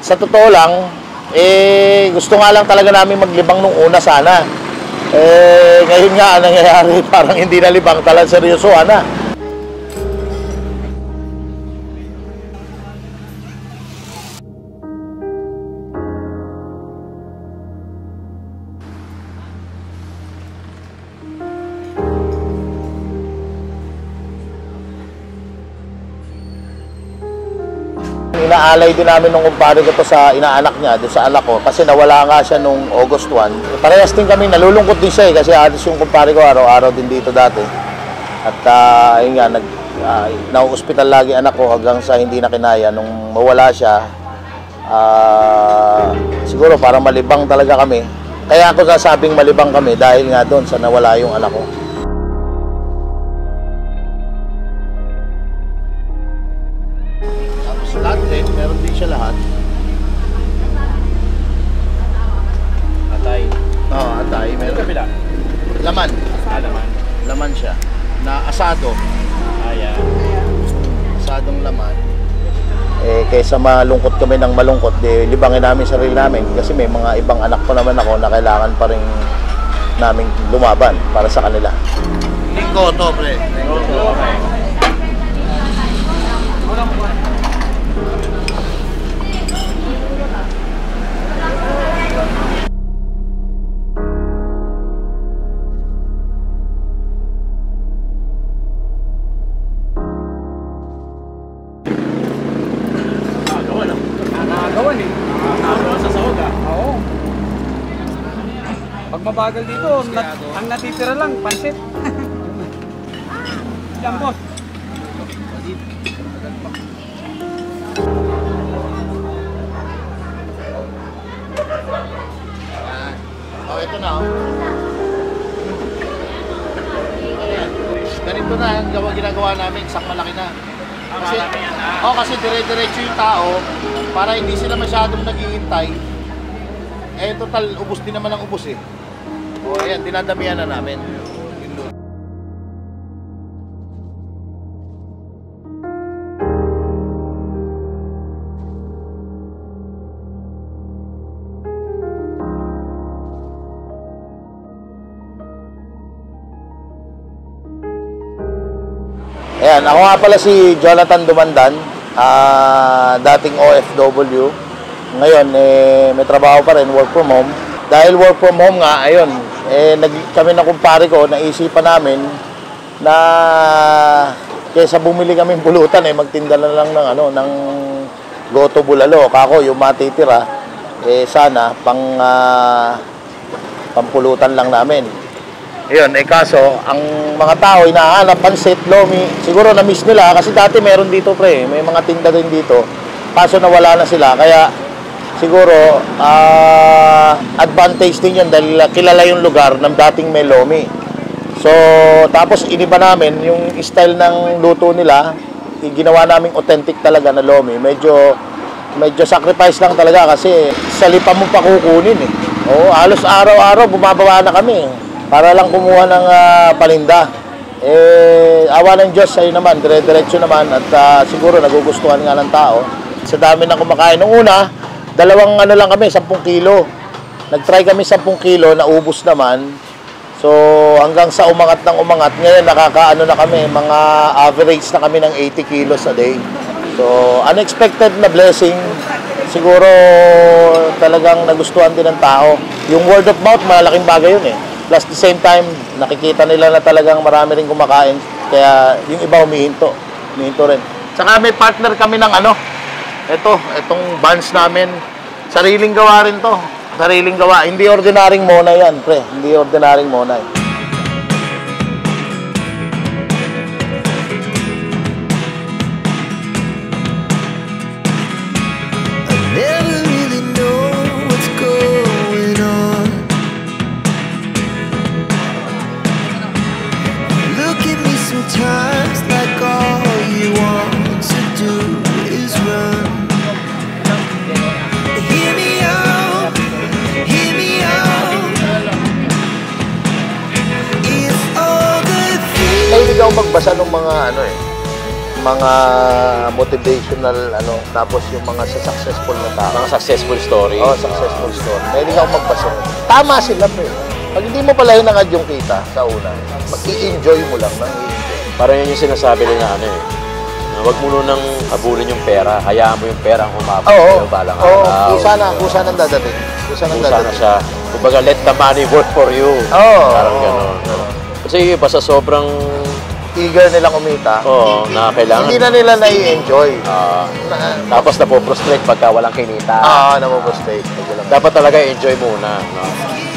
sa totoo lang, gusto nga lang talaga namin maglibang nung una sana. Ngayon nga, ang nangyayari, parang hindi na libang, talagang seryosohan na. Inaalay din namin nung kumpare ko to sa inaanak niya, doon sa anak ko, kasi nawala nga siya nung August 1. Parehas din kami, nalulungkot din siya kasi alis yung kumpare ko araw-araw din dito dati. At ayun nga, na-hospital lagi anak ko hanggang sa hindi na kinaya. Nung mawala siya, siguro parang malibang talaga kami. Kaya ako sasabing malibang kami dahil nga doon sa nawala yung anak ko. Lahat din, meron din siya lahat. Atay. Oo, atay. Meron. Laman. Laman. Laman siya. Na asado. Ayan. Asadong laman. Kaysa malungkot kami ng malungkot, libangin namin sarili namin. Kasi may mga ibang anak ko naman ako na kailangan pa rin namin lumaban para sa kanila. Linggo to, pre. Linggo to. Okay. Pag mabagal dito, ang natitira lang, pansit. Yan, boss. Oh, ito na. Ganito na ang ginagawa namin, sak malaki na. Kasi dire-diretso yung tao para hindi sila masyadong naghihintay. Total, ubos din naman ang ubos eh. Ayan, dinadamihan na namin. Ayan, ako nga pala si Jonathan Dumandan, dating OFW. Ngayon, may trabaho pa rin, work from home. Dahil work from home nga, ayun, kami na kumpare ko, naisipan namin na kaysa bumili kaming pulutan, magtinda na lang ng, ng goto bulalo. Kako, yung matitira, sana, pampulutan lang namin. Ayun, kaso, ang mga tao, hinahanap, pansit, lomi, siguro na-miss nila, kasi dati meron dito, pre, may mga tinda din dito. Kaso nawala na sila, kaya siguro, advantage din yun dahil kilala yung lugar ng dating may lomi. So, tapos iniba namin yung style ng luto nila, ginawa naming authentic talaga na lomi. Medyo sacrifice lang talaga kasi sa lipa mo pa kukunin eh. Oo, halos araw-araw bumababa na kami para lang kumuha ng paninda. Awa ng Diyos sa'yo naman, dire-diretso naman at siguro nagugustuhan nga ng tao. Sa dami na kumakain. Nung una, dalawang lang kami, 10 kilo. Nag-try kami 10 kilo, naubos naman. So, hanggang sa umangat ng umangat. Ngayon, nakakaano na kami, mga average na kami ng 80 kilos a day. So, unexpected na blessing. Siguro, talagang nagustuhan din ng tao. Yung word of mouth, malaking bagay yun eh. Plus, the same time, nakikita nila na talagang marami rin kumakain. Kaya, yung iba humihinto. Humihinto rin. Saka may partner kami ng itong buns namin, sariling gawa rin to. Sariling gawa. Hindi ordinaryong monay yan, pre. Hindi ordinaryong monay. Magbasa ng mga mga motivational, tapos yung mga successful na tao. Mga successful story. Oo, successful story. Mahilig ako magbasa. Tama sila, pre. Pag hindi mo pala hinangad yung kita sa una, mag-i-enjoy mo lang nang i-enjoy. Parang yun yung sinasabi nila na huwag mo nang habulin yung pera. Hayaan mo yung pera ang humabol sa'yo balang araw. Kusa nang dadating. Kusa na siya. Kumbaga, let the money work for you. Parang gano'n. Kasi iba sa sobrang eager nilang kumita, na kailangan. hindi na nila nai-enjoy. Tapos napoprostrate pagka walang kinita. Napoprostrate. Dapat talaga enjoy muna. No?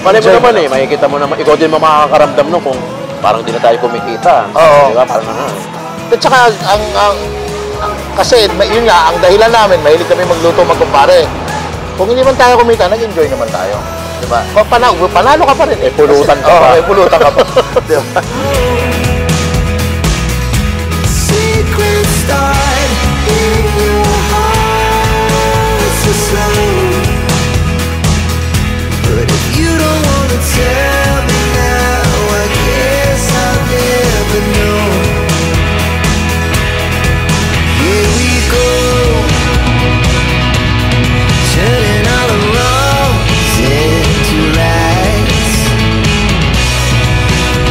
Malay mo naman makikita mo naman, ikaw din makakaramdam no kung parang di na tayo kumikita. Di ba? Parang At saka, kasi yun nga, ang dahilan namin, mahilig kami magluto, magkumpare. Kung hindi man tayo kumita, nag-enjoy naman tayo. Di ba? Panalo ka pa rin. Pulutan ka pa. Pulutan ka pa. Di ba? Secret start in your heart so slow. But if you don't wanna tell me now, I guess I'll never know. Here we go, turning all the wrongs into rights.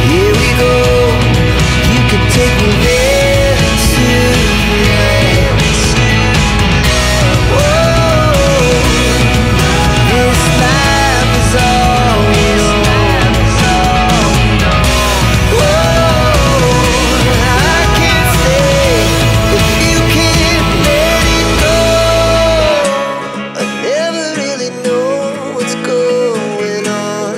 Here we go, you can take me there tonight. Whoa, this life is all we know. Whoa, I can't stay if you can't let it go. I never really know what's going on.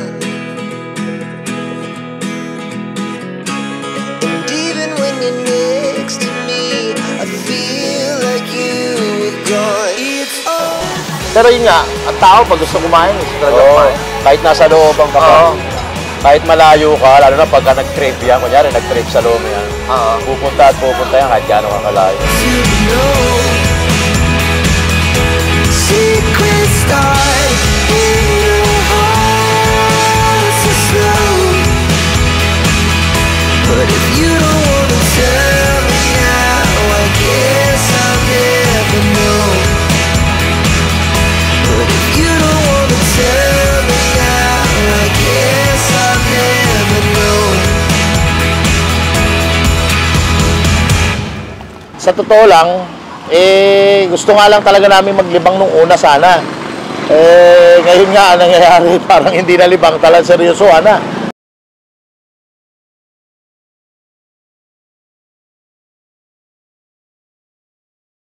And even when you're next to me, I feel like you were gone. It's all. Pero yun nga, ang tao pag gusto kumain, gusto talaga kumain. kahit nasa looban ka pa. Kahit malayo ka, lalo na pagka nag-trip yan, kunyari nag-trip sa loob yan. Pupunta yan kahit gano'n ka kalayo. Secret start in your heart so slow. But if you don't wanna tell me now, I guess I'll never know. But if you don't wanna tell me now, I guess I'll never know. Sa totoo lang, gusto nga lang talaga namin maglibang nung una sana. Ngayon nga, ang nangyayari, parang hindi na libang, talagang seryoso na.